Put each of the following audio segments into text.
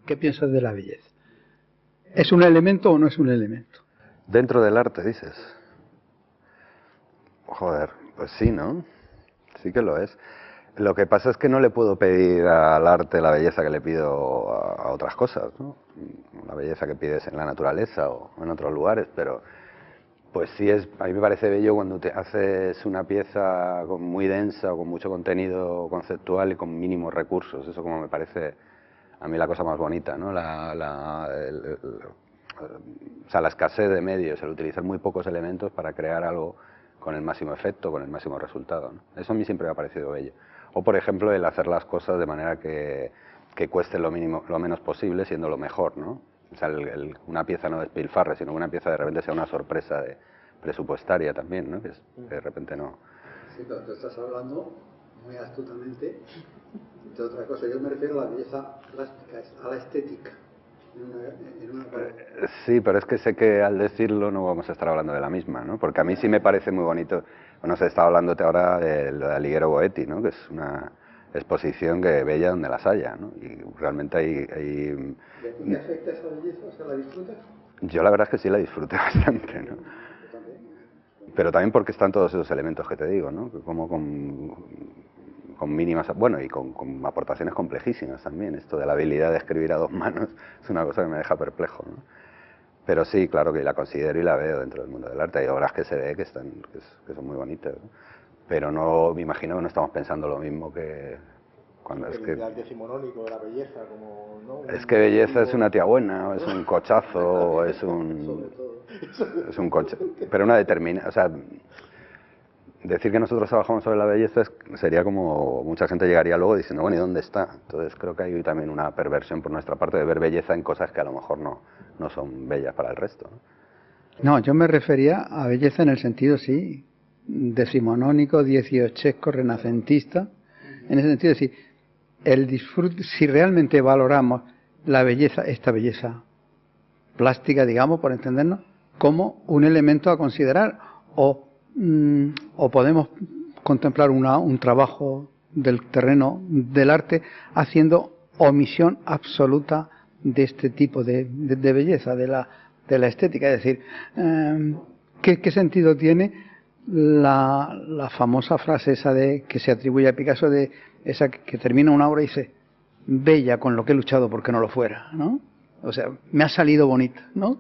¿Qué piensas de la belleza? ¿Es un elemento o no es un elemento? Dentro del arte, dices. Joder, pues sí, ¿no? Sí que lo es. Lo que pasa es que no le puedo pedir al arte la belleza que le pido a otras cosas, ¿no? La belleza que pides en la naturaleza o en otros lugares, pero pues sí es, a mí me parece bello cuando te haces una pieza muy densa o con mucho contenido conceptual y con mínimos recursos. Eso como me parece a mí la cosa más bonita, ¿no? O sea, la escasez de medios, el utilizar muy pocos elementos para crear algo con el máximo efecto, con el máximo resultado, ¿no? Eso a mí siempre me ha parecido bello. O, por ejemplo, el hacer las cosas de manera que cueste lo menos posible, siendo lo mejor, ¿no? O sea, una pieza no despilfarre, sino que una pieza de repente sea una sorpresa presupuestaria también, ¿no? Que de repente no... Sí, pero tú estás hablando muy astutamente de otra cosa. Yo me refiero a la belleza plástica, a la estética. Sí, pero es que sé que al decirlo no vamos a estar hablando de la misma, ¿no? Porque a mí sí me parece muy bonito. Bueno, se está hablándote ahora del Alighiero Goetti, ¿no? Que es una exposición que bella donde las haya, ¿no? Y realmente hay... ¿Y te afecta esa belleza? O sea, ¿la disfrutas? Yo la verdad es que sí la disfruté bastante, ¿no? Pero también porque están todos esos elementos que te digo, ¿no? Como con mínimas, bueno, y con aportaciones complejísimas también. Esto de la habilidad de escribir a dos manos es una cosa que me deja perplejo, ¿no? Pero sí, claro que la considero y la veo dentro del mundo del arte. Hay obras que se ve que son muy bonitas, ¿no? Pero no, me imagino que no estamos pensando lo mismo que cuando es que... El decimonónico de la belleza, como, ¿no? Es que belleza es una tía buena, o es un cochazo, o es un coche. Pero una determinada, o sea... Decir que nosotros trabajamos sobre la belleza sería como mucha gente llegaría luego diciendo, bueno, ¿y dónde está? Entonces creo que hay también una perversión por nuestra parte de ver belleza en cosas que a lo mejor no son bellas para el resto, ¿no? No, yo me refería a belleza en el sentido, sí, decimonónico, dieciochesco, renacentista. En ese sentido, sí, el disfrute, si realmente valoramos la belleza, esta belleza plástica, digamos, por entendernos, como un elemento a considerar, o podemos contemplar un trabajo del terreno del arte haciendo omisión absoluta de este tipo de belleza, de la estética. Es decir, ¿qué sentido tiene la famosa frase esa que se atribuye a Picasso, de esa que termina una obra y dice, bella con lo que he luchado porque no lo fuera, ¿no? O sea, me ha salido bonita, ¿no?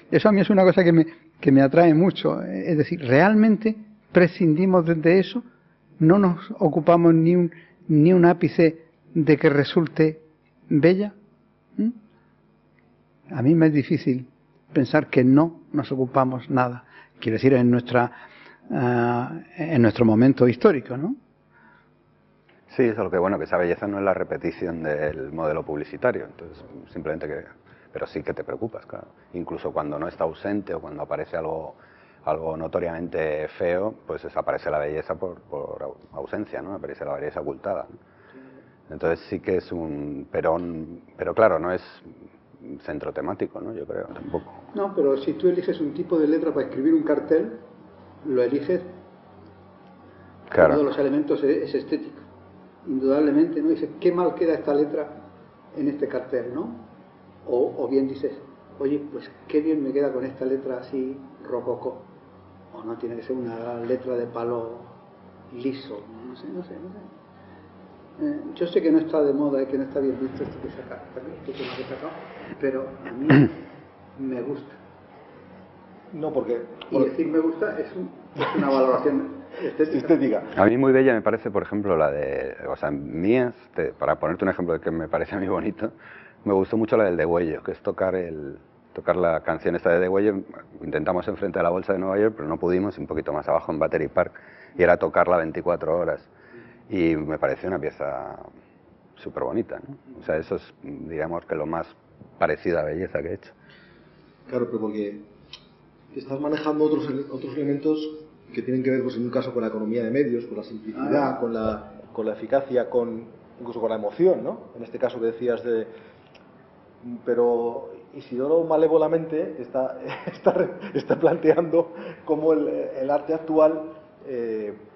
Eso a mí es una cosa que me atrae mucho. Es decir, realmente prescindimos de eso, no nos ocupamos ni un ápice de que resulte bella. A mí me es difícil pensar que no nos ocupamos nada. Quiero decir, en nuestro momento histórico, ¿no? Sí, eso es lo que bueno, que esa belleza no es la repetición del modelo publicitario, entonces simplemente que... Pero sí que te preocupas, claro. Incluso cuando no está ausente o cuando aparece algo notoriamente feo, pues desaparece la belleza por ausencia, ¿no? Aparece la belleza ocultada, ¿no? Entonces sí que es un perón, pero claro, no es centro temático, ¿no? Yo creo, tampoco. No, pero si tú eliges un tipo de letra para escribir un cartel, lo eliges. Claro. Uno de los elementos es estético, indudablemente, ¿no? Dices, qué mal queda esta letra en este cartel, ¿no? O bien dices, oye, pues qué bien me queda con esta letra así rococó. O no tiene que ser una letra de palo liso, no sé. Yo sé que no está de moda y que no está bien visto esto que saca, pero a mí me gusta. No, porque... Y decir me gusta es una valoración estética. A mí muy bella me parece, por ejemplo, la de... O sea, mías, para ponerte un ejemplo de que me parece a mí bonito, me gustó mucho la del Degüello, que es tocar la canción esta de Degüello. Intentamos enfrente de la Bolsa de Nueva York, pero no pudimos, un poquito más abajo en Battery Park, y era tocarla 24 horas. Y me pareció una pieza súper bonita, ¿no? O sea, eso es, digamos, que lo más parecido a belleza que he hecho. Claro, pero porque estás manejando otros elementos que tienen que ver, pues en un caso, con la economía de medios, con la simplicidad, con la eficacia, incluso con la emoción, ¿no? En este caso que decías de... Pero Isidoro malévolamente está planteando cómo el arte actual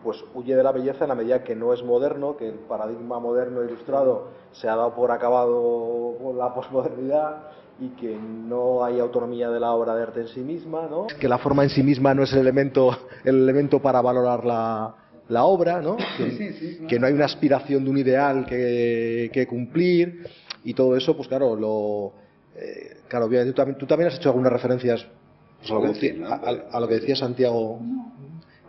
pues huye de la belleza en la medida que no es moderno, que el paradigma moderno ilustrado se ha dado por acabado la posmodernidad y que no hay autonomía de la obra de arte en sí misma, ¿no? Que la forma en sí misma no es el elemento para valorar la obra, ¿no? Que no hay una aspiración de un ideal que cumplir, y todo eso, pues claro, claro, obviamente tú también has hecho algunas referencias pues, a lo que decía Santiago.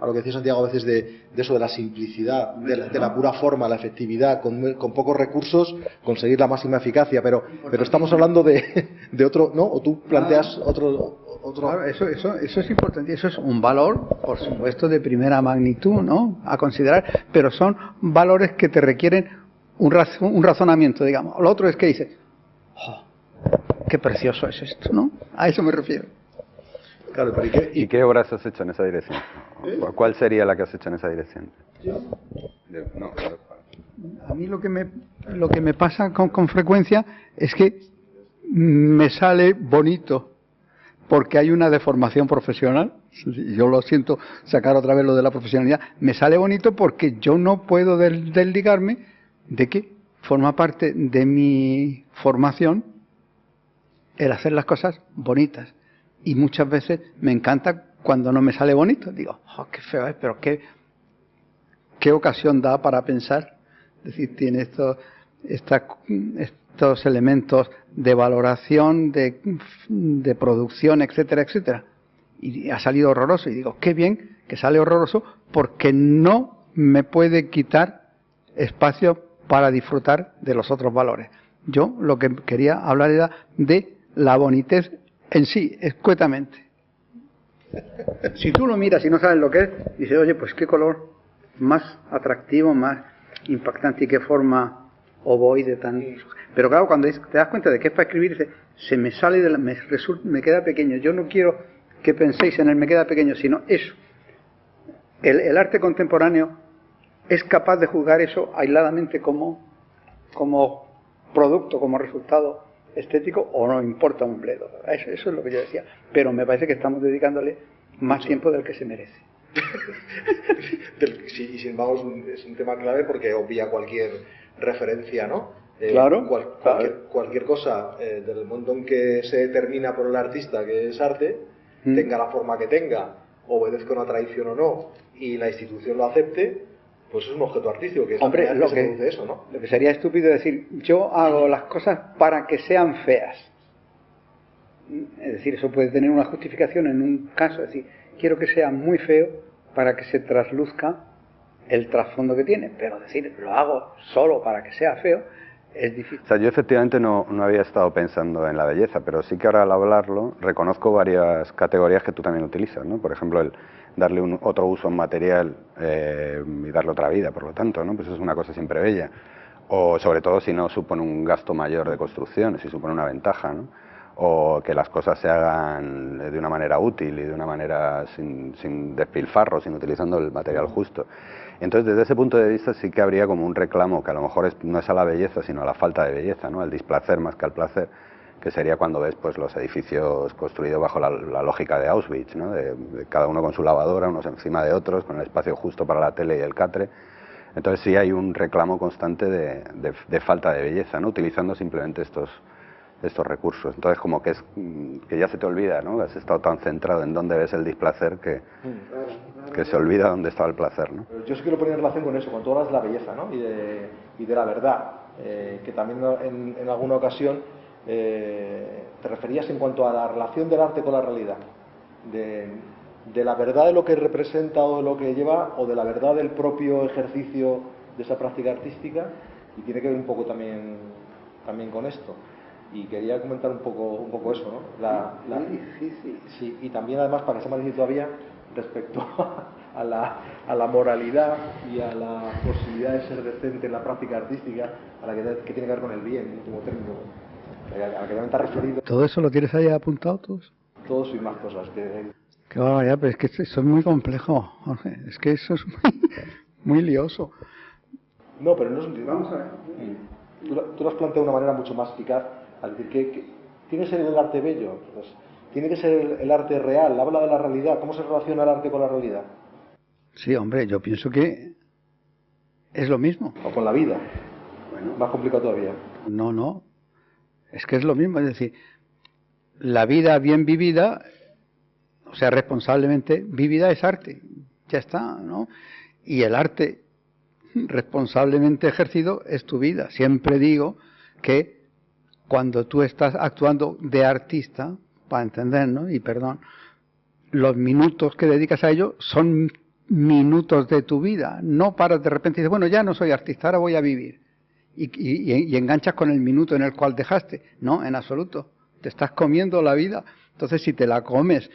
A lo que decía Santiago a veces de eso, de la simplicidad, de la pura forma, la efectividad, con pocos recursos conseguir la máxima eficacia, pero estamos hablando de otro, ¿no? O tú planteas otro... Claro, eso es importante, eso es un valor, por supuesto, de primera magnitud, ¿no? A considerar, pero son valores que te requieren un razonamiento, digamos. Lo otro es que dices, oh, qué precioso es esto, ¿no? A eso me refiero. Claro, pero ¿Y qué obras has hecho en esa dirección? ¿Cuál sería la que has hecho en esa dirección? No, a mí lo que me pasa con frecuencia es que me sale bonito porque hay una deformación profesional. Yo lo siento sacar otra vez lo de la profesionalidad. Me sale bonito porque yo no puedo desligarme de que forma parte de mi formación el hacer las cosas bonitas. Y muchas veces me encanta cuando no me sale bonito. Digo, oh, qué feo es, pero qué ocasión da para pensar. Es decir, tiene estos elementos de valoración, de producción, etcétera, etcétera. Y ha salido horroroso. Y digo, qué bien que sale horroroso porque no me puede quitar espacio para disfrutar de los otros valores. Yo lo que quería hablar era de la bonitez en sí, escuetamente. Si tú lo miras y no sabes lo que es, dices, oye, pues qué color más atractivo, más impactante y qué forma ovoide tan... Pero claro, cuando te das cuenta de que es para escribir, dices, se me sale me queda pequeño. Yo no quiero que penséis en el me queda pequeño, sino eso. El arte contemporáneo es capaz de juzgar eso aisladamente como producto, como resultado estético, o no importa un bledo. Eso es lo que yo decía. Pero me parece que estamos dedicándole más tiempo del que se merece. Sí, y sin embargo es un tema clave porque obvia cualquier referencia, ¿no? Claro, cualquier cosa del momento en que se determina por el artista que es arte, tenga la forma que tenga, obedezca una tradición o no, y la institución lo acepte, pues es un objeto artístico, que es hombre, la que se produce eso, ¿no? Lo que sería estúpido decir, yo hago las cosas para que sean feas. Es decir, eso puede tener una justificación en un caso, es decir, quiero que sea muy feo para que se trasluzca el trasfondo que tiene, pero decir, lo hago solo para que sea feo, es difícil. O sea, yo efectivamente no había estado pensando en la belleza, pero sí que ahora al hablarlo reconozco varias categorías que tú también utilizas, ¿no? Por ejemplo, el darle otro uso a un material y darle otra vida, por lo tanto, ¿no? Pues eso es una cosa siempre bella. O sobre todo si no supone un gasto mayor de construcción, si supone una ventaja, ¿no? O que las cosas se hagan de una manera útil y de una manera sin despilfarro, sin utilizando el material justo. Entonces, desde ese punto de vista sí que habría como un reclamo que a lo mejor no es a la belleza, sino a la falta de belleza, ¿no? Al displacer más que al placer, que sería cuando ves pues los edificios construidos bajo la lógica de Auschwitz, ¿no? De cada uno con su lavadora, unos encima de otros, con el espacio justo para la tele y el catre. Entonces sí hay un reclamo constante de falta de belleza, ¿no? Utilizando simplemente estos recursos. Entonces como que ya se te olvida, ¿no? Has estado tan centrado en dónde ves el displacer que se olvida dónde estaba el placer, ¿no? Yo sí quiero poner en relación con eso, con todas las de la belleza, ¿no? Y de la verdad, que también en alguna ocasión te referías en cuanto a la relación del arte con la realidad, de la verdad de lo que representa o de lo que lleva, o de la verdad del propio ejercicio de esa práctica artística, y tiene que ver un poco también con esto. Y quería comentar un poco eso, ¿no? Sí, y también además, para que sea más difícil todavía, respecto a la moralidad y a la posibilidad de ser decente en la práctica artística, a la que tiene que ver con el bien, en último término, a la que también te has referido. ¿Todo eso lo tienes ahí apuntado todos? Todos y más cosas. Qué barbaridad, pero es que eso es muy complejo, Jorge. Es que eso es muy lioso. No, pero no es... Vamos a ver. Tú lo has planteado de una manera mucho más eficaz, al decir que tiene que ser el arte bello, pues, tiene que ser el arte real, habla de la realidad. ¿Cómo se relaciona el arte con la realidad? Sí, hombre, yo pienso que es lo mismo. O con la vida. Bueno, más complicado todavía. No. es que es lo mismo, es decir, la vida bien vivida, o sea, responsablemente vivida es arte, ya está, ¿no? Y el arte responsablemente ejercido es tu vida. Siempre digo que cuando tú estás actuando de artista, para entender, ¿no? Y perdón, los minutos que dedicas a ello son minutos de tu vida, no para de repente decir, bueno, ya no soy artista, ahora voy a vivir. Y enganchas con el minuto en el cual dejaste. No, en absoluto. Te estás comiendo la vida. Entonces, si te la comes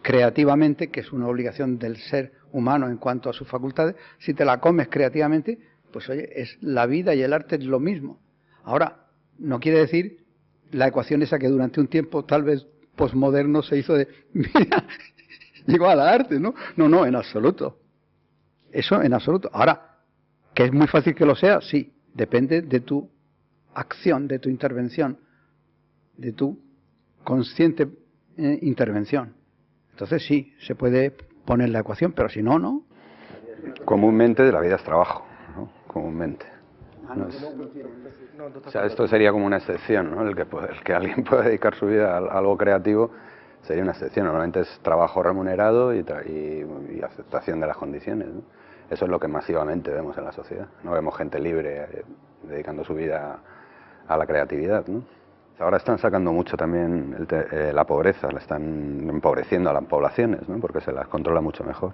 creativamente, que es una obligación del ser humano en cuanto a sus facultades, si te la comes creativamente, pues oye, es la vida y el arte es lo mismo. Ahora, no quiere decir la ecuación esa que durante un tiempo, tal vez posmoderno, se hizo de mira, igual a arte, ¿no? No, en absoluto. Eso en absoluto. Ahora, que es muy fácil que lo sea, sí. Depende de tu acción, de tu intervención, de tu consciente intervención. Entonces sí, se puede poner la ecuación, pero si no, no. Comúnmente la vida es trabajo, ¿no? Comúnmente. No es, o sea, esto sería como una excepción, ¿no? El que alguien pueda dedicar su vida a algo creativo sería una excepción. Normalmente es trabajo remunerado y aceptación de las condiciones, ¿no? Eso es lo que masivamente vemos en la sociedad. No vemos gente libre dedicando su vida a la creatividad, ¿no? Ahora están sacando mucho también la pobreza, la están empobreciendo a las poblaciones, ¿no? Porque se las controla mucho mejor.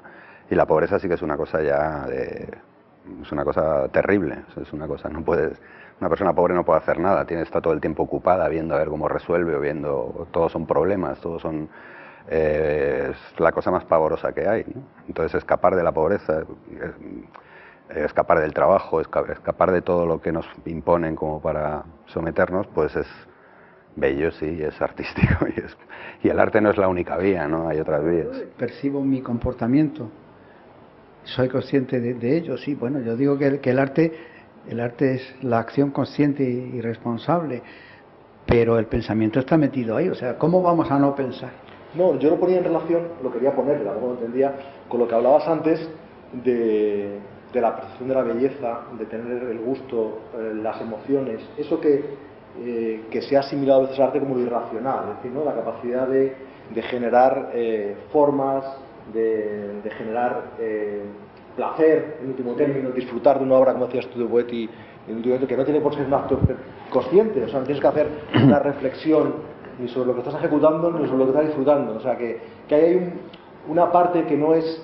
Y la pobreza sí que es una cosa ya es una cosa terrible. Es una cosa, una persona pobre no puede hacer nada, está todo el tiempo ocupada viendo a ver cómo resuelve o viendo, todos son problemas, todos son es la cosa más pavorosa que hay, ¿no? Entonces escapar de la pobreza, escapar del trabajo, escapar de todo lo que nos imponen como para someternos, pues es bello, sí, es artístico y el arte no es la única vía, ¿no? Hay otras vías. Percibo mi comportamiento, soy consciente de ello, sí. Bueno, yo digo que el arte es la acción consciente y responsable, pero el pensamiento está metido ahí. O sea, ¿cómo vamos a no pensar? No, yo lo ponía en relación, lo quería poner, a lo mejor lo entendía, con lo que hablabas antes de la percepción de la belleza, de tener el gusto, las emociones, eso que se ha asimilado a veces al arte como lo irracional, es decir, ¿no? La capacidad de generar formas, de generar placer, en último término, disfrutar de una obra, como decías tú, de Boetti, en último término, que no tiene por ser un acto consciente, o sea, no tienes que hacer una reflexión ni sobre lo que estás ejecutando, ni sobre lo que estás disfrutando, o sea, que hay una parte que no es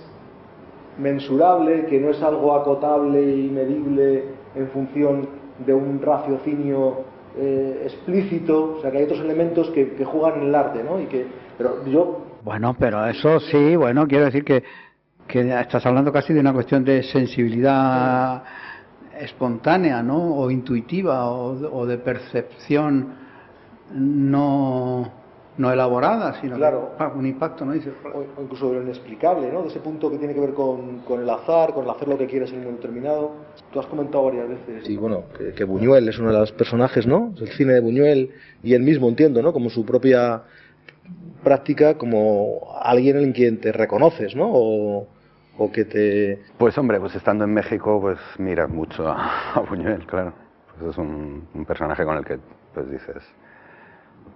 mensurable, que no es algo acotable y medible en función de un raciocinio explícito, o sea, que hay otros elementos que juegan en el arte, ¿no? Bueno, pero eso sí, bueno, quiero decir que estás hablando casi de una cuestión de sensibilidad espontánea, ¿no? O intuitiva, o de percepción no elaborada, sino claro, que un impacto, ¿no? O incluso de lo inexplicable, ¿no? De ese punto que tiene que ver con el azar, con el hacer lo que quieres en un momento determinado. Tú has comentado varias veces. Sí, bueno, que Buñuel es uno de los personajes, ¿no? El cine de Buñuel, y él mismo, entiendo, ¿no? Como su propia práctica, como alguien en quien te reconoces, ¿no? O que te... Pues hombre, pues estando en México, pues miras mucho a Buñuel, claro. Pues es un personaje con el que, pues dices...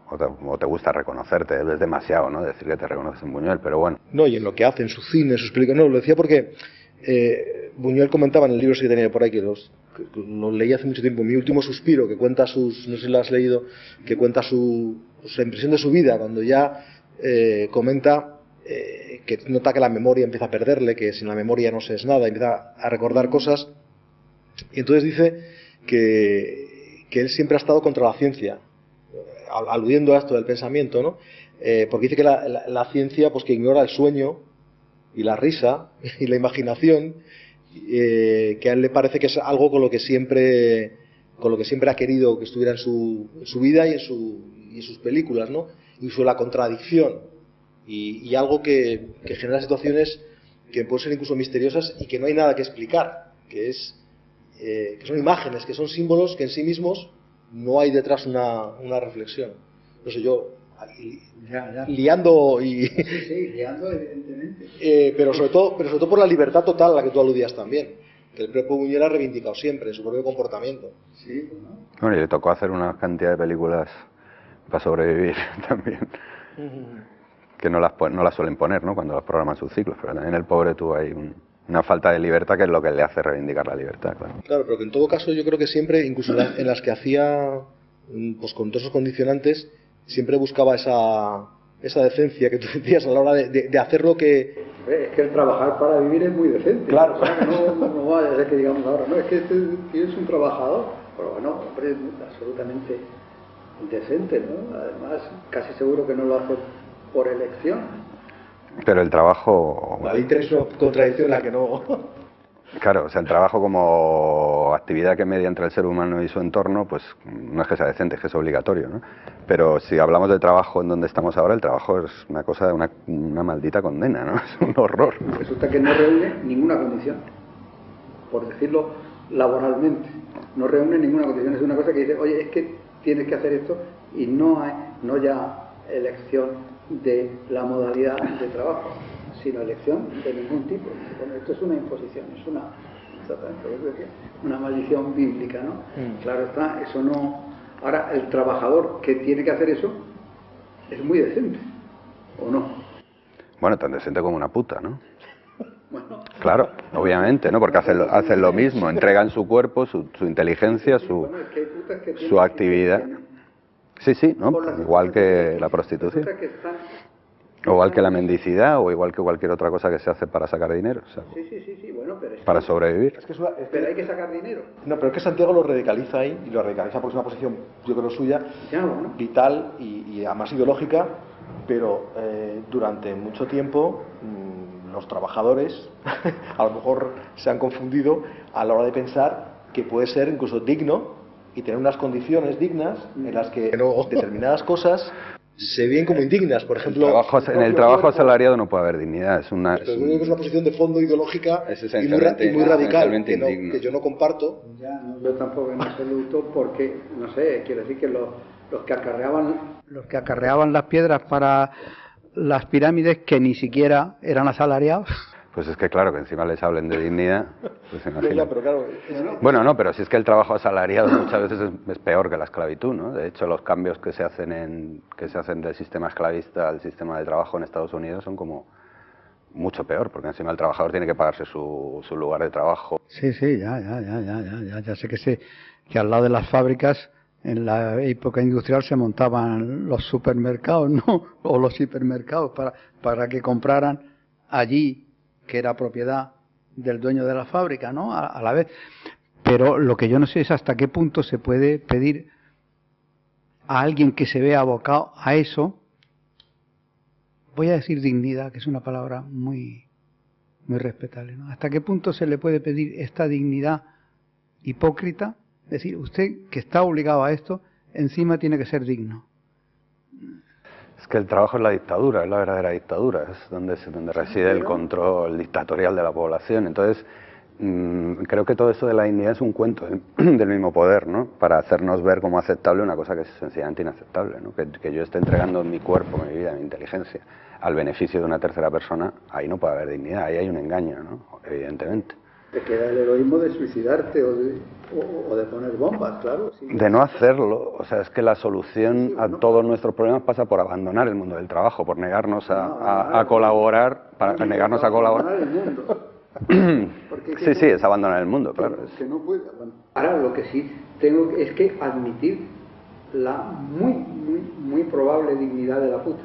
O te gusta reconocerte, es demasiado, ¿no? Decir que te reconoces en Buñuel, pero bueno. No, y en lo que hace, en su cine, sus películas. No, lo decía porque Buñuel comentaba en el libro que tenía por ahí, que los leí hace mucho tiempo, Mi último suspiro, que cuenta no sé si lo has leído, que cuenta su impresión de su vida, cuando ya comenta que nota que la memoria empieza a perderle, que sin la memoria no se es nada, empieza a recordar cosas, y entonces dice que él siempre ha estado contra la ciencia, aludiendo a esto del pensamiento, ¿no? Porque dice que la ciencia, pues, que ignora el sueño y la risa y la imaginación, que a él le parece que es algo con lo que siempre ha querido que estuviera en su vida y en sus películas, ¿no? Incluso la contradicción y algo que genera situaciones que pueden ser incluso misteriosas y que no hay nada que explicar, que son imágenes, que son símbolos que en sí mismos no hay detrás una reflexión. No sé, yo liando y... Sí, liando evidentemente. pero sobre todo por la libertad total a la que tú aludías también. que el propio Buñuel ha reivindicado siempre en su propio comportamiento. Sí, ¿no? Bueno, y le tocó hacer una cantidad de películas para sobrevivir también, que no las suelen poner, ¿no?, cuando las programan sus ciclos, pero también el pobre tuvo ahí una falta de libertad, que es lo que le hace reivindicar la libertad, claro. Claro, pero que en todo caso yo creo que siempre, incluso en las que hacía, pues con todos esos condicionantes, siempre buscaba esa decencia que tú decías a la hora de hacer lo que... Es que el trabajar para vivir es muy decente. Claro. O sea, no vaya a ser que digamos ahora, no, es que este tío es un trabajador, pero bueno, hombre, es absolutamente decente, ¿no? Además, casi seguro que no lo hace por elección. Pero el trabajo... Ahí tenés una contradicción en la que no... Claro, o sea, el trabajo como actividad que media entre el ser humano y su entorno, pues no es que sea decente, es que es obligatorio, ¿no? Pero si hablamos del trabajo en donde estamos ahora, el trabajo es una cosa, una maldita condena, ¿no? Es un horror. Resulta que no reúne ninguna condición, por decirlo laboralmente. No reúne ninguna condición. Es una cosa que dice, oye, es que tienes que hacer esto, y no hay, no ya elección de la modalidad de trabajo, sino elección de ningún tipo. Bueno, esto es una imposición, es una maldición bíblica, ¿no? Claro está, eso no... Ahora, el trabajador que tiene que hacer eso es muy decente, ¿o no? Bueno, tan decente como una puta, ¿no? Bueno. Claro, obviamente, ¿no? Porque hacen lo mismo, entregan su cuerpo, su inteligencia, su actividad. Sí, ¿no? Igual que la prostitución. O igual que la mendicidad, o igual que cualquier otra cosa que se hace para sacar dinero. O sea, sí, bueno, pero para sobrevivir. Pero hay que sacar dinero. No, pero es que Santiago lo radicaliza ahí, y lo radicaliza porque es una posición, yo creo, suya, vital y además ideológica, pero durante mucho tiempo los trabajadores a lo mejor se han confundido a la hora de pensar que puede ser incluso digno y tener unas condiciones dignas en las que determinadas cosas se ven como indignas. Por ejemplo, en el trabajo asalariado no puede haber dignidad. Es una posición de fondo ideológica y muy radical que yo no comparto. Yo tampoco en absoluto, porque, no sé, quiero decir que los que acarreaban las piedras para las pirámides, que ni siquiera eran asalariados. Pues es que claro, que encima les hablen de dignidad, pues imagino. Pero claro, bueno, no, pero si es que el trabajo asalariado muchas veces es peor que la esclavitud, ¿no? De hecho, los cambios que se hacen del sistema esclavista al sistema de trabajo en Estados Unidos son como mucho peor, porque encima el trabajador tiene que pagarse su lugar de trabajo. Sí, ya sé que al lado de las fábricas, en la época industrial, se montaban los supermercados, ¿no? O los hipermercados para que compraran allí, que era propiedad del dueño de la fábrica, ¿no? A la vez. Pero lo que yo no sé es hasta qué punto se puede pedir a alguien que se vea abocado a eso, voy a decir dignidad, que es una palabra muy, muy respetable, ¿no? Hasta qué punto se le puede pedir esta dignidad hipócrita, es decir, usted que está obligado a esto, encima tiene que ser digno. Es que el trabajo es la dictadura, es la verdadera dictadura, es donde reside el control dictatorial de la población. Entonces, creo que todo eso de la dignidad es un cuento del mismo poder, ¿no? Para hacernos ver como aceptable una cosa que es sencillamente inaceptable, ¿no? Que yo esté entregando mi cuerpo, mi vida, mi inteligencia al beneficio de una tercera persona, ahí no puede haber dignidad, ahí hay un engaño, ¿no? Evidentemente. Te queda el heroísmo de suicidarte o de poner bombas, claro. Sí. De no hacerlo, o sea, es que la solución a todos nuestros problemas pasa por abandonar el mundo del trabajo, por negarnos a colaborar, para negarnos a colaborar. El mundo. Sí, es abandonar el mundo, claro. Que no puede. Ahora, lo que sí tengo es que admitir la muy probable dignidad de la puta.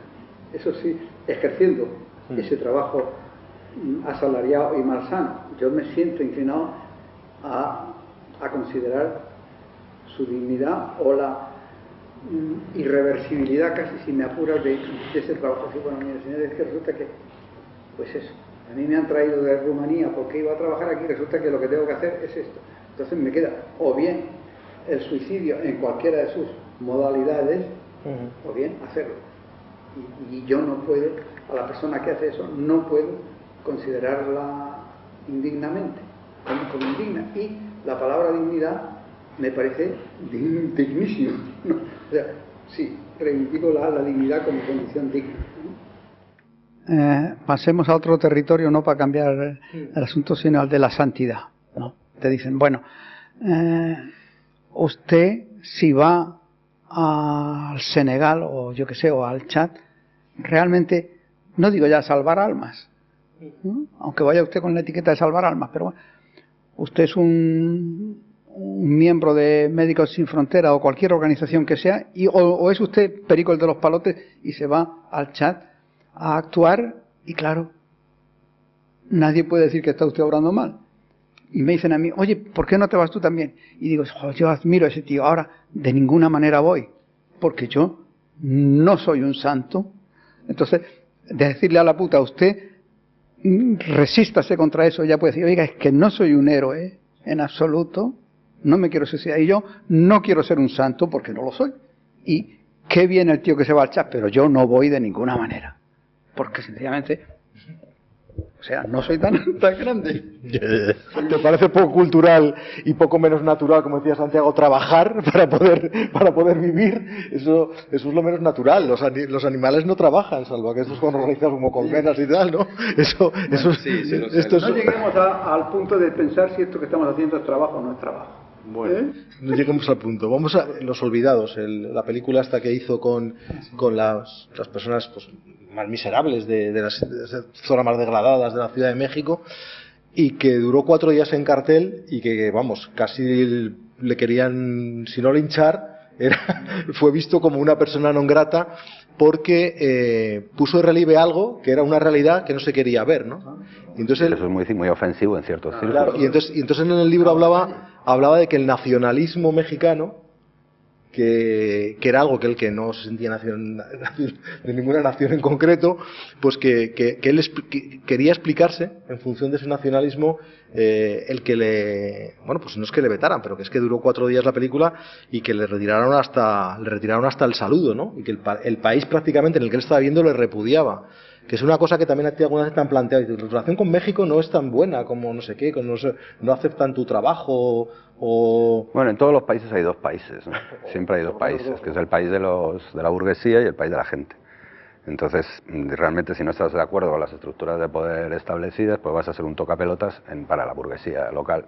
Eso sí, ejerciendo ese trabajo asalariado y malsano, yo me siento inclinado a considerar su dignidad o la irreversibilidad, casi si me apuras, de ese trabajo. Así, bueno, mire, señores, es que resulta que, pues eso, a mí me han traído de Rumanía porque iba a trabajar aquí, resulta que lo que tengo que hacer es esto. Entonces me queda o bien el suicidio en cualquiera de sus modalidades, o bien hacerlo. Y yo no puedo, a la persona que hace eso, no puedo considerarla indignamente, como indigna. Y la palabra dignidad me parece dignísima, ¿no? O sea, sí, reivindico la dignidad como condición digna, ¿no? Pasemos a otro territorio, no para cambiar el asunto, sino al de la santidad, ¿no? te dicen, bueno, usted si va al Senegal o yo que sé, o al Chad, realmente, no digo ya salvar almas, ¿no? Aunque vaya usted con la etiqueta de salvar almas, pero bueno, usted es un miembro de Médicos Sin Fronteras o cualquier organización que sea, o es usted Perico el de los Palotes y se va al Chad a actuar, y claro, nadie puede decir que está usted obrando mal. Y me dicen a mí, oye, ¿por qué no te vas tú también? Y digo, yo admiro a ese tío. Ahora, de ninguna manera voy, porque yo no soy un santo. Entonces, de decirle a la puta, usted resístase contra eso, ya puede decir, oiga, es que no soy un héroe en absoluto, no me quiero suicidar, y yo no quiero ser un santo porque no lo soy. Y qué bien el tío que se va al chat, pero yo no voy de ninguna manera, porque sencillamente, o sea, no soy tan grande. ¿Te parece poco cultural y poco menos natural, como decía Santiago, trabajar para poder vivir? Eso es lo menos natural. Los animales no trabajan, salvo que estos son organizados como colmenas y tal, ¿no? Esto No lleguemos al punto de pensar si esto que estamos haciendo es trabajo o no es trabajo. Bueno, no lleguemos al punto. Vamos a Los Olvidados, la película esta que hizo con las personas pues, más miserables de las zonas más degradadas de la Ciudad de México, y que duró 4 días en cartel y que, vamos, casi le querían, si no linchar, fue visto como una persona non grata porque puso de relieve algo que era una realidad que no se quería ver, ¿no? Y entonces eso es muy ofensivo en ciertos círculos. Claro, y entonces en el libro hablaba de que el nacionalismo mexicano, que era algo que él que no se sentía de ninguna nación en concreto, pues que él quería explicarse en función de ese nacionalismo, el que bueno, pues no es que le vetaran, pero que es que duró 4 días la película y que le retiraron hasta el saludo, ¿no? Y que el país prácticamente en el que él estaba viendo le repudiaba. Que es una cosa que también a ti alguna vez te han planteado. Tu relación con México no es tan buena como no sé qué, no aceptan tu trabajo o... Bueno, en todos los países hay 2 países, ¿no? Siempre hay 2 países, que es el país de la burguesía y el país de la gente. Entonces, realmente si no estás de acuerdo con las estructuras de poder establecidas, pues vas a ser un tocapelotas para la burguesía local.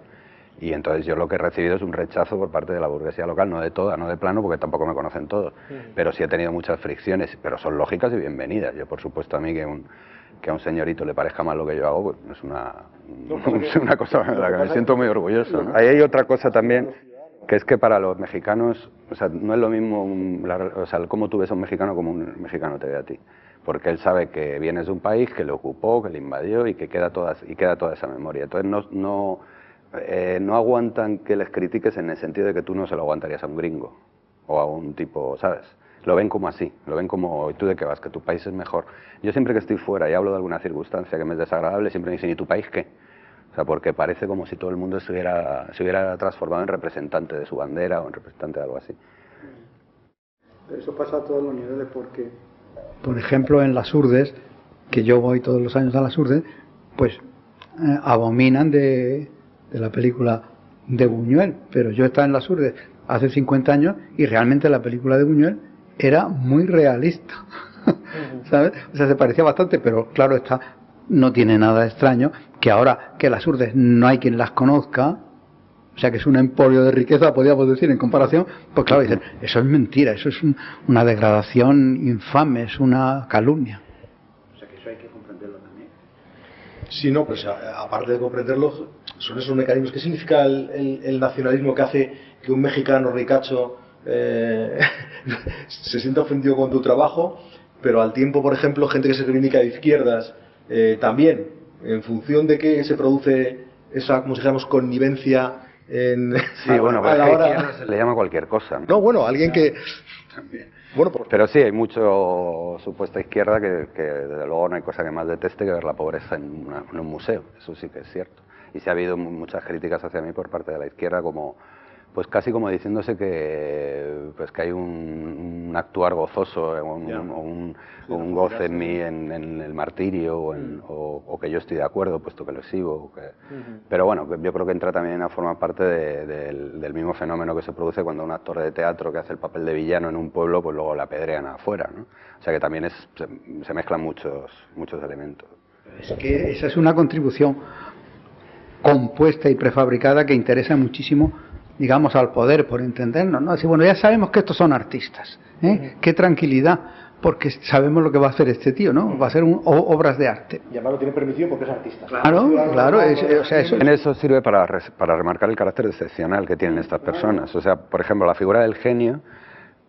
Y entonces yo lo que he recibido es un rechazo por parte de la burguesía local, no de toda, no de plano, porque tampoco me conocen todos, pero sí he tenido muchas fricciones, pero son lógicas y bienvenidas. Yo, por supuesto, a mí que a un señorito le parezca mal lo que yo hago, pues es una cosa de la que me siento muy orgulloso, ¿no? Ahí hay otra cosa también, que es que para los mexicanos, o sea, no es lo mismo cómo tú ves a un mexicano como un mexicano te ve a ti, porque él sabe que vienes de un país que le ocupó, que le invadió y que queda toda esa memoria. Entonces no aguantan que les critiques en el sentido de que tú no se lo aguantarías a un gringo o a un tipo, ¿sabes? Lo ven como así, lo ven como, ¿y tú de qué vas? Que tu país es mejor. Yo siempre que estoy fuera y hablo de alguna circunstancia que me es desagradable, siempre me dicen, ¿y tu país qué? O sea, porque parece como si todo el mundo se hubiera transformado en representante de su bandera o en representante de algo así. Pero eso pasa a todos los niveles porque... Por ejemplo, en las Urdes, que yo voy todos los años a las Urdes, pues abominan de la película de Buñuel, pero yo estaba en las Urdes hace 50 años y realmente la película de Buñuel era muy realista, ¿sabes? O sea, se parecía bastante, pero claro está, no tiene nada de extraño que ahora que las Urdes no hay quien las conozca, o sea que es un emporio de riqueza, podríamos decir, en comparación, pues claro, dicen, eso es mentira, eso es una degradación infame, es una calumnia. O sea que eso hay que comprenderlo también. Sí, no, pues aparte de comprenderlo, son esos mecanismos. ¿Qué significa el nacionalismo que hace que un mexicano ricacho se sienta ofendido con tu trabajo, pero al tiempo, por ejemplo, gente que se reivindica de izquierdas, también, en función de que se produce esa, como si dijéramos, connivencia sí, bueno, pues a la hora... se le llama cualquier cosa, ¿no? No, bueno, alguien que... También. Bueno, pero sí, hay mucho supuesta izquierda que desde luego no hay cosa que más deteste que ver la pobreza en un museo, eso sí que es cierto. Y sí ha habido muchas críticas hacia mí por parte de la izquierda, como pues casi como diciéndose que hay un actuar gozoso o un goce en mí en el martirio o que yo estoy de acuerdo puesto que lo exhibo. Pero bueno, yo creo que entra también a formar parte del mismo fenómeno que se produce cuando un actor de teatro que hace el papel de villano en un pueblo pues luego la apedrean afuera, ¿no? O sea que también se mezclan muchos elementos. Es que esa es una contribución compuesta y prefabricada que interesa muchísimo, digamos, al poder, por entendernos, ¿no? Decir, bueno, ya sabemos que estos son artistas, ¿eh? Qué tranquilidad, porque sabemos lo que va a hacer este tío, ¿no? Va a hacer obras de arte. Y además lo tiene permitido porque es artista. Claro, claro. O sea, en eso sirve para remarcar el carácter excepcional que tienen estas personas. O sea, por ejemplo, la figura del genio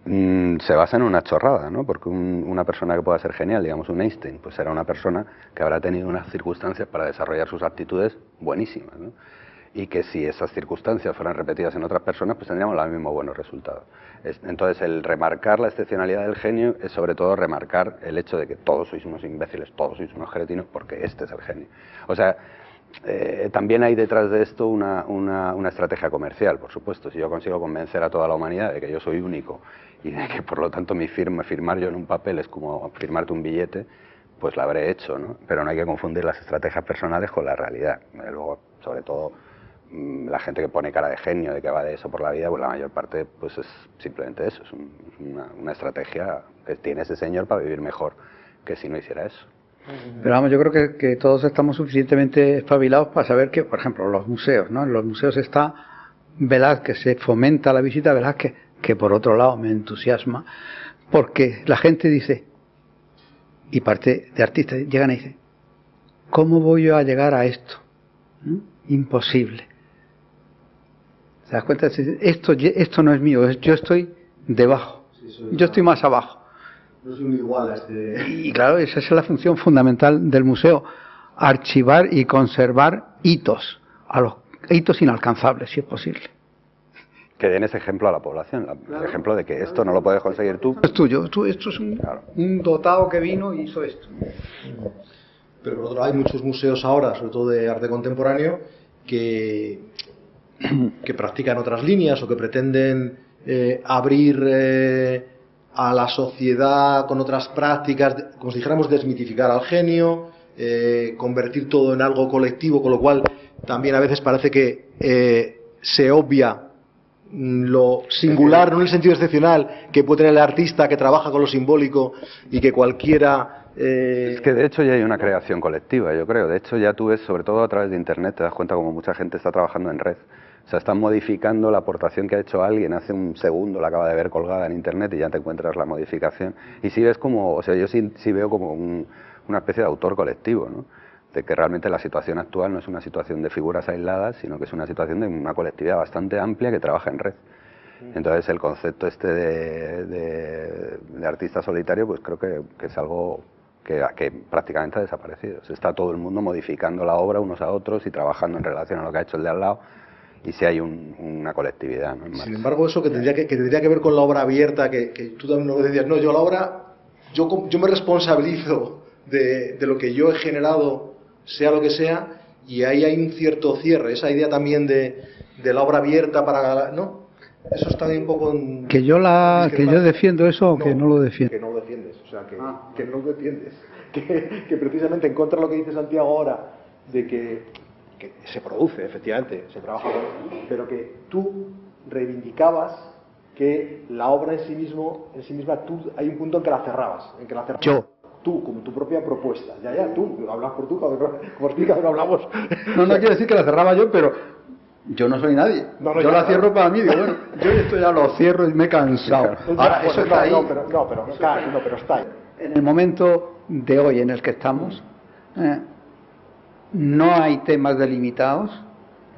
se basa en una chorrada, ¿no? Porque una persona que pueda ser genial, digamos un Einstein, pues será una persona que habrá tenido unas circunstancias para desarrollar sus aptitudes buenísimas, ¿no? Y que si esas circunstancias fueran repetidas en otras personas, pues tendríamos los mismos buenos resultados. Entonces, el remarcar la excepcionalidad del genio es sobre todo remarcar el hecho de que todos sois unos imbéciles, todos sois unos cretinos, porque este es el genio. O sea, también hay detrás de esto una estrategia comercial, por supuesto. Si yo consigo convencer a toda la humanidad de que yo soy único y de que por lo tanto firmar yo en un papel es como firmarte un billete, pues lo habré hecho, ¿no? Pero no hay que confundir las estrategias personales con la realidad. Luego, sobre todo, la gente que pone cara de genio, de que va de eso por la vida, pues la mayor parte pues es simplemente eso, es una estrategia que tiene ese señor para vivir mejor que si no hiciera eso. Pero vamos, yo creo que todos estamos suficientemente espabilados para saber que, por ejemplo, los museos, ¿no? En los museos está Velázquez, se fomenta la visita a Velázquez, que por otro lado me entusiasma, porque la gente dice, y parte de artistas llegan y dicen, ¿cómo voy yo a llegar a esto? ¿No? Imposible. ¿Te das cuenta? Esto no es mío, yo estoy debajo, yo estoy más abajo. No soy un igual a este... Y claro, esa es la función fundamental del museo, archivar y conservar hitos, a los hitos inalcanzables, si es posible. Que den ese ejemplo a la población, el ejemplo de que esto no lo puedes conseguir tú. Es tuyo, esto es un dotado que vino y hizo esto. Pero por otro lado hay muchos museos ahora, sobre todo de arte contemporáneo, que practican otras líneas o que pretenden abrir a la sociedad con otras prácticas, como si dijéramos desmitificar al genio, convertir todo en algo colectivo, con lo cual también a veces parece que se obvia lo singular, no en el sentido excepcional que puede tener el artista que trabaja con lo simbólico y que cualquiera... Es que de hecho ya hay una creación colectiva, yo creo. De hecho ya tú ves, sobre todo a través de internet, te das cuenta como mucha gente está trabajando en red. O sea, están modificando la aportación que ha hecho alguien hace un segundo, la acaba de ver colgada en internet y ya te encuentras la modificación. Y sí ves como, o sea, yo sí veo como una especie de autor colectivo, ¿no? De que realmente la situación actual no es una situación de figuras aisladas, sino que es una situación de una colectividad bastante amplia que trabaja en red. Entonces el concepto este de artista solitario, pues creo que es algo que prácticamente ha desaparecido. Se está todo el mundo modificando la obra unos a otros y trabajando en relación a lo que ha hecho el de al lado, y si hay una colectividad, ¿no? Sin embargo, eso que tendría que ver con la obra abierta, que tú también lo decías, no, yo la obra, yo me responsabilizo de lo que yo he generado, sea lo que sea, y ahí hay un cierto cierre, esa idea también de la obra abierta para, ¿no? Eso está ahí un poco en... Que yo defiendo eso o que no lo defiendo. Que no lo defiendes, o sea, que no lo defiendes. Que precisamente en contra de lo que dice Santiago ahora, de que se produce, efectivamente, se trabaja, pero que tú reivindicabas que la obra en sí misma, hay un punto en que la cerrabas. Yo. Tú, como tu propia propuesta. Ya, tú, hablas por tú, por ti, no hablamos. No quiero decir que la cerraba yo, pero yo no soy nadie. Yo la cierro para mí, digo, bueno, yo esto ya lo cierro y me he cansado. Ahora, eso está ahí. Pero está ahí. En el momento de hoy en el que estamos, no hay temas delimitados,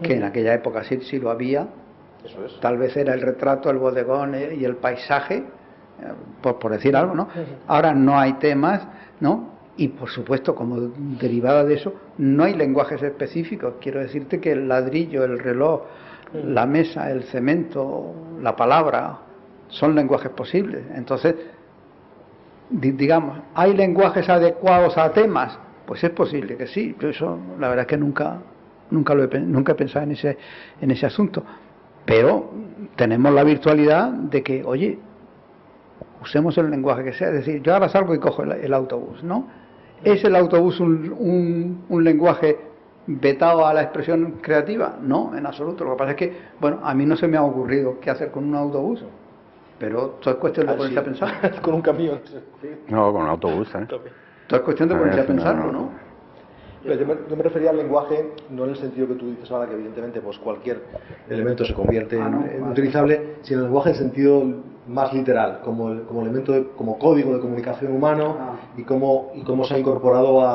que en aquella época sí lo había. Eso es. Tal vez era el retrato, el bodegón y el paisaje, por decir algo, ¿no? Ahora no hay temas, ¿no? Y por supuesto, como derivada de eso, no hay lenguajes específicos. Quiero decirte que el ladrillo, el reloj, la mesa, el cemento, la palabra, son lenguajes posibles. Entonces, digamos, ¿hay lenguajes adecuados a temas? Pues es posible que sí. Pero eso, la verdad es que nunca he pensado en ese asunto. Pero tenemos la virtualidad de que, oye, usemos el lenguaje que sea. Es decir, yo ahora salgo y cojo el autobús, ¿no? ¿Es el autobús un lenguaje vetado a la expresión creativa? No, en absoluto. Lo que pasa es que, bueno, a mí no se me ha ocurrido qué hacer con un autobús. Pero todo es cuestión de ponerse a pensar. Con un camión. No, con un autobús, ¿eh? Todo es cuestión de ponerse a pensarlo, ¿no? Yo me refería al lenguaje, no en el sentido que tú dices ahora, que evidentemente pues cualquier elemento se convierte en utilizable, sino el lenguaje en sentido más literal, como elemento, como código de comunicación humano, y cómo se ha incorporado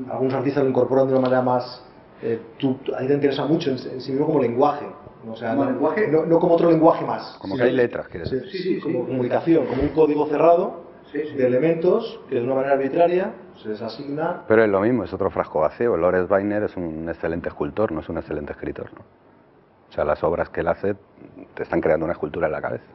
algunos artistas lo incorporan de una manera más... a ti te interesa mucho en sí mismo como lenguaje, o sea, lenguaje, no como otro lenguaje más. Como que hay letras, quieres decir. Sí, como comunicación, como un código cerrado de elementos que de una manera arbitraria se les asigna. Pero es lo mismo, es otro frasco vacío. Lorenz Weiner es un excelente escultor, no es un excelente escritor, ¿no? O sea, las obras que él hace te están creando una escultura en la cabeza.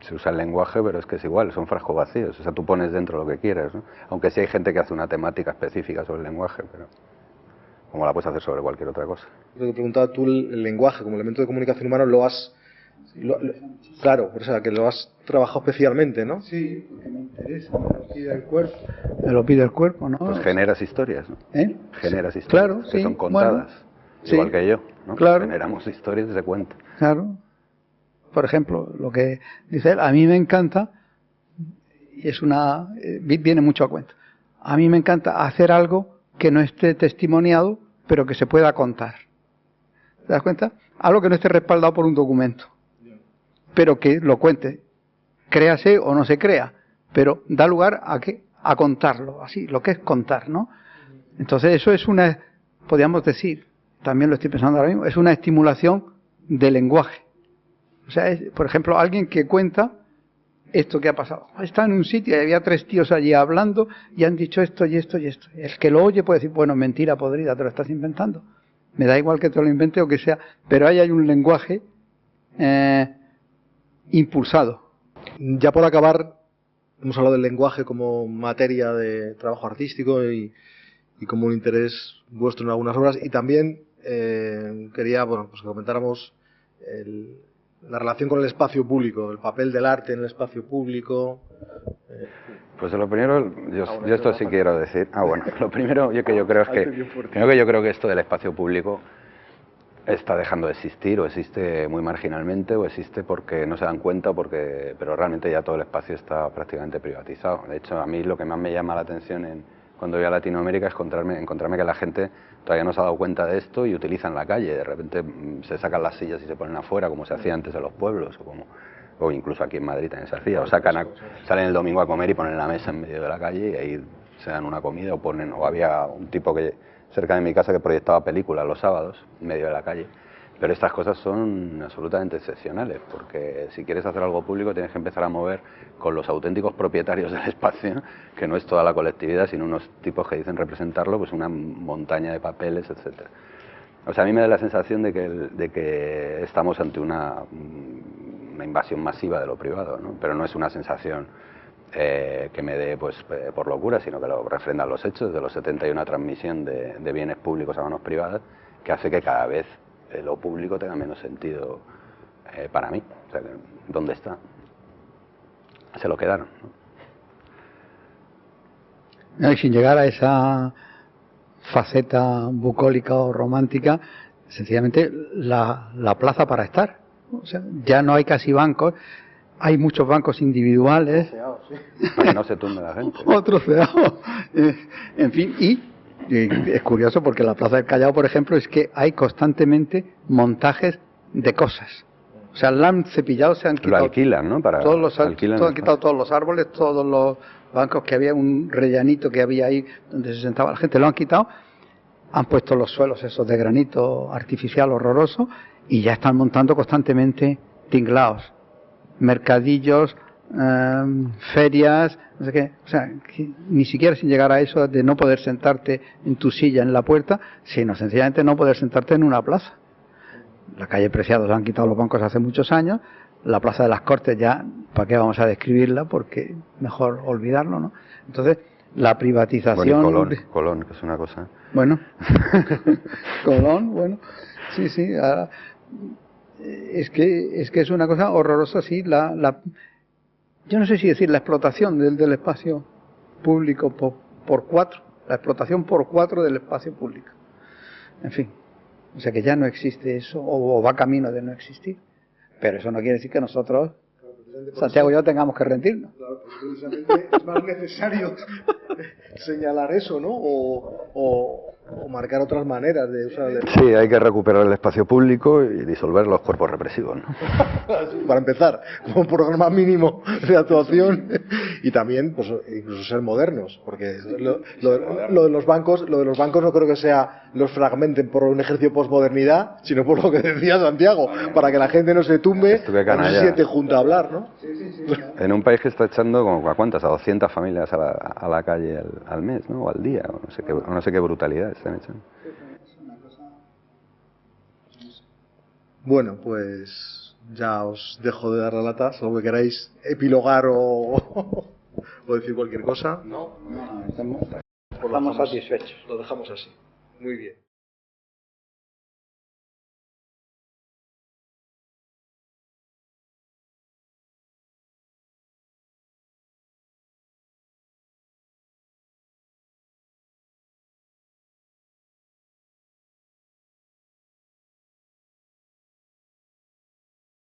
Se usa el lenguaje, pero es que es igual, son frascos vacíos. O sea, tú pones dentro lo que quieres, ¿no? Aunque sí hay gente que hace una temática específica sobre el lenguaje, pero como la puedes hacer sobre cualquier otra cosa. Lo que preguntaba tú, el lenguaje como elemento de comunicación humano, claro, o sea, que lo has trabajado especialmente, ¿no? Sí, porque me interesa, me lo pide el cuerpo. Me lo pide el cuerpo, ¿no? Pues generas historias, ¿no? Generas historias, Claro, que sí, son contadas, bueno, igual sí, que yo, ¿no? claro. Generamos historias y se cuentan. Claro. Por ejemplo, lo que dice él, a mí me encanta, y viene mucho a cuento, a mí me encanta hacer algo que no esté testimoniado, pero que se pueda contar. ¿Te das cuenta? Algo que no esté respaldado por un documento, pero que lo cuente, créase o no se crea, pero da lugar a contarlo, así, lo que es contar, ¿no? Entonces eso es podríamos decir, también lo estoy pensando ahora mismo, es una estimulación del lenguaje. O sea, por ejemplo, alguien que cuenta esto que ha pasado. Está en un sitio y había 3 tíos allí hablando y han dicho esto y esto y esto. El que lo oye puede decir, bueno, mentira podrida, te lo estás inventando. Me da igual que te lo invente o que sea, pero ahí hay un lenguaje impulsado. Ya por acabar, hemos hablado del lenguaje como materia de trabajo artístico y como un interés vuestro en algunas obras, y también quería, bueno, pues que comentáramos la relación con el espacio público, el papel del arte en el espacio público. Pues lo primero, yo esto sí quiero decir. Bueno, lo primero yo creo es que esto del espacio público está dejando de existir, o existe muy marginalmente, o existe porque no se dan cuenta, pero realmente ya todo el espacio está prácticamente privatizado. De hecho, a mí lo que más me llama la atención cuando voy a Latinoamérica es encontrarme que la gente todavía no se ha dado cuenta de esto y utilizan la calle. De repente se sacan las sillas y se ponen afuera, como se hacía antes en los pueblos, o incluso aquí en Madrid también se hacía. Salen el domingo a comer y ponen la mesa en medio de la calle y ahí se dan una comida, o había un tipo cerca de mi casa que proyectaba películas los sábados en medio de la calle. Pero estas cosas son absolutamente excepcionales, porque si quieres hacer algo público tienes que empezar a mover con los auténticos propietarios del espacio, que no es toda la colectividad, sino unos tipos que dicen representarlo, pues una montaña de papeles, etcétera. O sea, a mí me da la sensación de que estamos ante una invasión masiva de lo privado, ¿no? Pero no es una sensación que me dé pues por locura, sino que lo refrendan los hechos. De los 70 hay una transmisión de bienes públicos a manos privadas que hace que cada vez lo público tenga menos sentido para mí. O sea, ¿dónde está? Se lo quedaron, ¿no? Y sin llegar a esa faceta bucólica o romántica, sencillamente la plaza para estar. O sea, ya no hay casi bancos, hay muchos bancos individuales. Para que no se tumbe la gente. Otros troceados. En fin, y es curioso porque en la Plaza del Callao, por ejemplo, es que hay constantemente montajes de cosas. O sea, la han cepillado, se han quitado. Lo alquilan, ¿no? Han quitado todos los árboles, todos los bancos que había, un rellanito que había ahí donde se sentaba la gente, lo han quitado. Han puesto los suelos esos de granito artificial horroroso y ya están montando constantemente tinglaos, mercadillos, ferias, no sé qué. O sea, que ni siquiera sin llegar a eso de no poder sentarte en tu silla en la puerta, sino sencillamente no poder sentarte en una plaza. La calle Preciados han quitado los bancos hace muchos años, la Plaza de las Cortes ya, ¿para qué vamos a describirla? Porque mejor olvidarlo, ¿no? Entonces, la privatización... Bueno, Colón, que es una cosa... Bueno, Colón, bueno, sí, ahora, es que es una cosa horrorosa, sí, yo no sé si decir la explotación del espacio público por 4, la explotación por 4 del espacio público. En fin, o sea que ya no existe eso, o va camino de no existir. Pero eso no quiere decir que nosotros Santiago y yo tengamos que rendirnos. Claro, pues precisamente es más necesario señalar eso, ¿no? O marcar otras maneras de usar el Sí, hay que recuperar el espacio público y disolver los cuerpos represivos, ¿no? para empezar, como programa mínimo de actuación y también, pues, incluso ser modernos, porque lo de los bancos no creo que sea los fragmenten por un ejercicio de posmodernidad, sino por lo que decía Santiago, para que la gente no se tumbe Esto que o no se canalla. siente junto a hablar, ¿no? En un país que está echando como a cuántas, a 200 familias a la calle al mes, ¿no? O al día, o no sé qué brutalidad están echando. Bueno, pues ya os dejo de dar la lata, salvo que queráis epilogar o decir cualquier cosa. No, Estamos satisfechos. lo dejamos así. Muy bien.